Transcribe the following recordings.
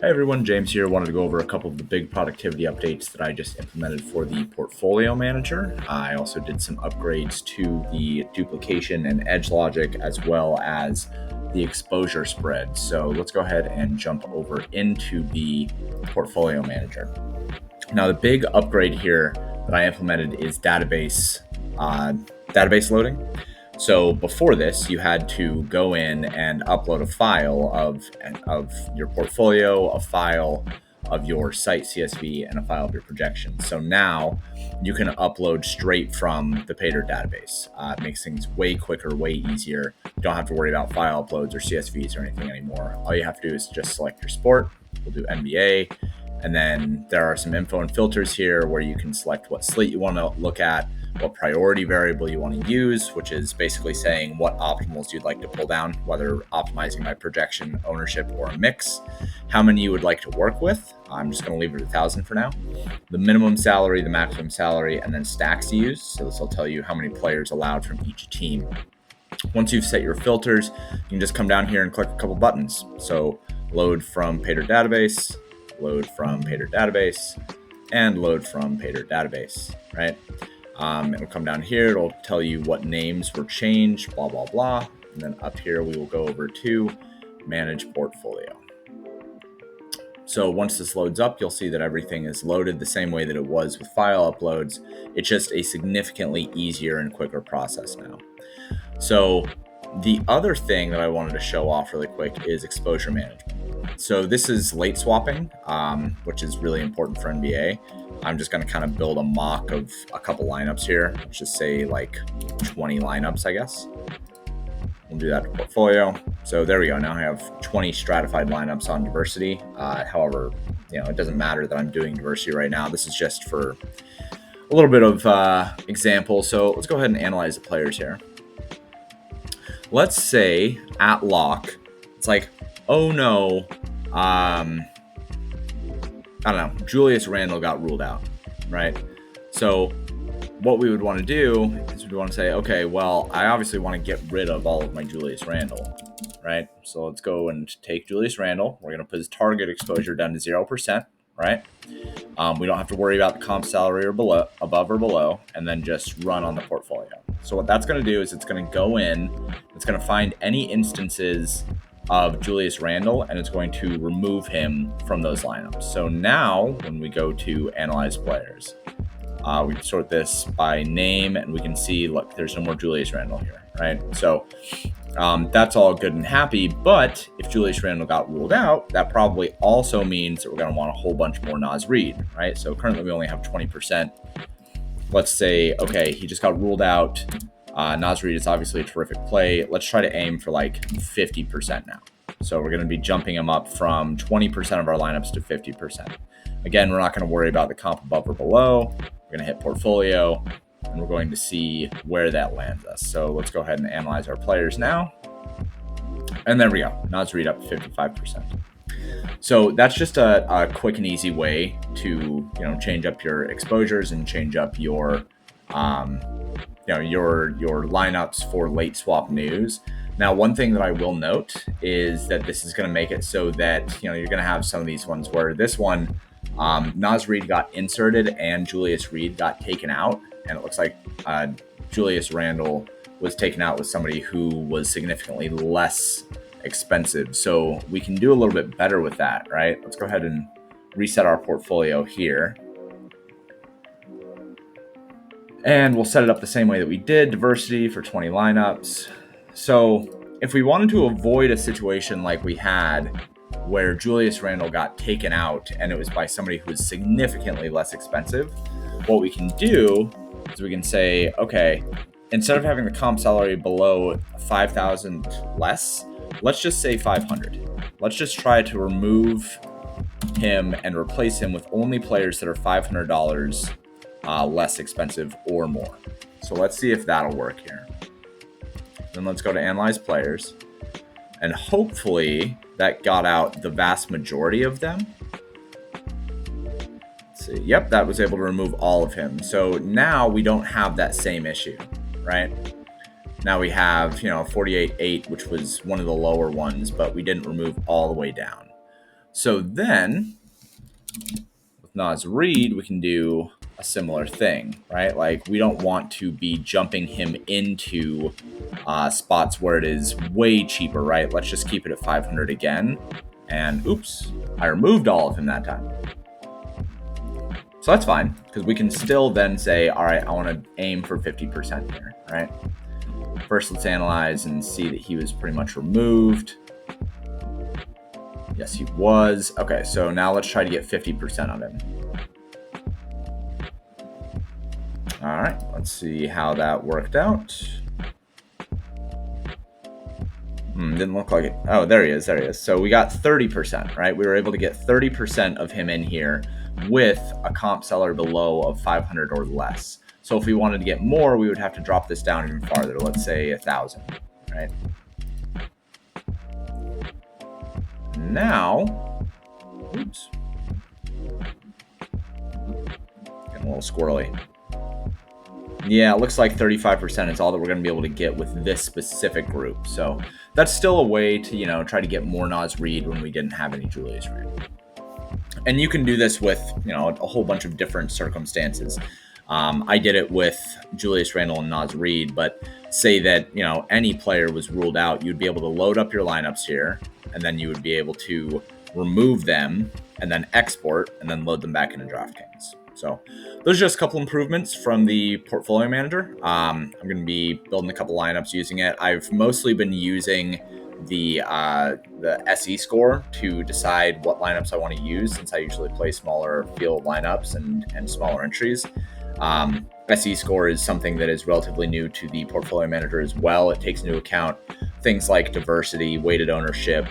Hey everyone, James here. Wanted to go over a couple of the big productivity updates that I just implemented for the portfolio manager. I also did some upgrades to the duplication and edge logic as well as the exposure spread. So let's go ahead and jump over into the portfolio manager. Now the big upgrade here that I implemented is database loading. So before this, you had to go in and upload a file of your portfolio, a file of your site CSV, and a file of your projections. So now you can upload straight from the Paydirt database. It makes things way quicker, way easier. You don't have to worry about file uploads or CSVs or anything anymore. All you have to do is just select your sport. We'll do NBA. And then there are some info and filters here where you can select what slate you want to look at, what priority variable you want to use, which is basically saying what optimals you'd like to pull down, whether optimizing by projection, ownership, or a mix, how many you would like to work with. I'm just going to leave it at 1,000 for now. The minimum salary, the maximum salary, and then stacks to use. So this will tell you how many players allowed from each team. Once you've set your filters, you can just come down here and click a couple buttons. So load from Paydirt database, load from Paydirt database, and load from Paydirt database, right? It'll come down here. It'll tell you what names were changed, blah, blah, blah. And then up here, we will go over to manage portfolio. So once this loads up, you'll see that everything is loaded the same way that it was with file uploads. It's just a significantly easier and quicker process now. So the other thing that I wanted to show off really quick is exposure management. So this is late swapping, which is really important for NBA. I'm just going to kind of build a mock of a couple lineups here. Let's just say like 20 lineups, I guess. We'll do that to portfolio. So there we go. Now I have 20 stratified lineups on diversity. However, it doesn't matter that I'm doing diversity right now. This is just for a little bit of example. So let's go ahead and analyze the players here. Let's say at lock, it's like, oh no, I don't know, Julius Randle got ruled out, right? So what we would want to do is we'd want to say, okay, well, I obviously want to get rid of all of my Julius Randle, right? So let's go and take Julius Randle. We're going to put his target exposure down to 0%, right? We don't have to worry about the comp salary or below, above or below, and then just run on the portfolio. So what that's going to do is it's going to go in, it's going to find any instances of Julius Randle, and it's going to remove him from those lineups. So now when we go to analyze players, we can sort this by name, and we can see, look, there's no more Julius Randle here, right? So that's all good and happy, but if Julius Randle got ruled out, that probably also means that we're going to want a whole bunch more Naz Reid, right? So currently we only have 20%. Let's say, okay, he just got ruled out. Naz Reid is obviously a terrific play. Let's try to aim for like 50% now. So we're going to be jumping him up from 20% of our lineups to 50%. Again, we're not going to worry about the comp above or below. We're going to hit portfolio, and we're going to see where that lands us. So let's go ahead and analyze our players now. And there we go. Naz Reid up 55%. So that's just a quick and easy way to change up your exposures and change up your your lineups for late swap news. Now, one thing that I will note is that this is going to make it so that you're going to have some of these ones where this one, Naz Reid got inserted and Julius Reid got taken out, and it looks like Julius Randle was taken out with somebody who was significantly less expensive. So we can do a little bit better with that, right? Let's go ahead and reset our portfolio here. And we'll set it up the same way that we did, diversity for 20 lineups. So if we wanted to avoid a situation like we had where Julius Randle got taken out and it was by somebody who was significantly less expensive, what we can do is we can say, okay, instead of having the comp salary below 5,000 less, let's just say 500. Let's just try to remove him and replace him with only players that are $500 less expensive or more. So let's see if that'll work here. Then let's go to analyze players, and hopefully that got out the vast majority of them. Let's see. Yep, that was able to remove all of him. So now we don't have that same issue, right? Now we have 48.8, which was one of the lower ones, but we didn't remove all the way down. So then with Nas Reed, we can do a similar thing, right? Like we don't want to be jumping him into spots where it is way cheaper, right? Let's just keep it at 500 again. And oops, I removed all of him that time. So that's fine, because we can still then say, all right, I want to aim for 50% here, right? First, let's analyze and see that he was pretty much removed. Yes, he was. Okay, so now let's try to get 50% of him. All right, let's see how that worked out. Didn't look like it. Oh, there he is. There he is. So we got 30%, right? We were able to get 30% of him in here with a comp seller below of 500 or less. So if we wanted to get more, we would have to drop this down even farther. Let's say 1,000, right? Now, oops, getting a little squirrely. Yeah, it looks like 35% is all that we're going to be able to get with this specific group. So that's still a way to, you know, try to get more Nas Reed when we didn't have any Julius Randle. And you can do this with, you know, a whole bunch of different circumstances. I did it with Julius Randle and Nas Reed, but say that, you know, any player was ruled out, you'd be able to load up your lineups here, and then you would be able to remove them and then export and then load them back into DraftKings. So those are just a couple improvements from the portfolio manager. I'm going to be building a couple lineups using it. I've mostly been using the SE score to decide what lineups I want to use, since I usually play smaller field lineups and smaller entries. SE score is something that is relatively new to the portfolio manager as well. It takes into account things like diversity, weighted ownership,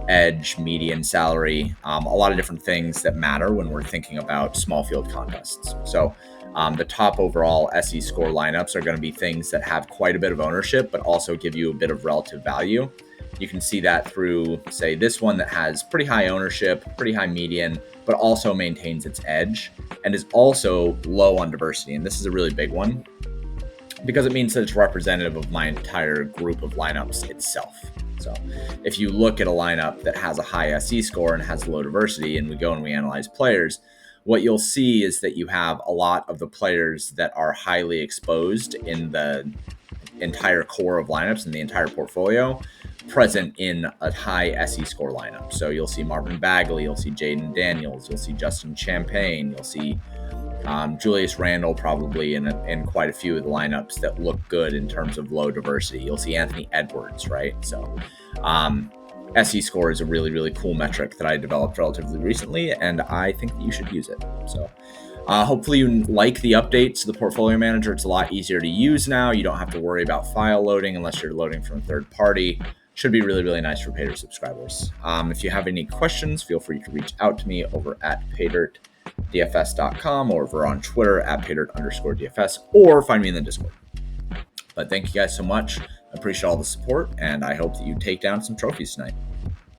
edge, median salary, a lot of different things that matter when we're thinking about small field contests. So the top overall SE score lineups are going to be things that have quite a bit of ownership, but also give you a bit of relative value. You can see that through, say, this one that has pretty high ownership, pretty high median, but also maintains its edge and is also low on diversity. And this is a really big one because it means that it's representative of my entire group of lineups itself. So if you look at a lineup that has a high SE score and has low diversity, and we go and we analyze players, what you'll see is that you have a lot of the players that are highly exposed in the entire core of lineups and the entire portfolio present in a high SE score lineup. So you'll see Marvin Bagley, you'll see Jaden Daniels, you'll see Justin Champagne, you'll see Julius Randle probably in quite a few of the lineups that look good in terms of low diversity. You'll see Anthony Edwards, right? So SE score is a really, really cool metric that I developed relatively recently, and I think that you should use it. So hopefully you like the updates to the portfolio manager. It's a lot easier to use now. You don't have to worry about file loading unless you're loading from a third party. Should be really, really nice for Paydirt subscribers. If you have any questions, feel free to reach out to me over at paydirtdfs.com or over on Twitter at paydirt_DFS, or find me in the Discord. But thank you guys so much. I appreciate all the support, and I hope that you take down some trophies tonight.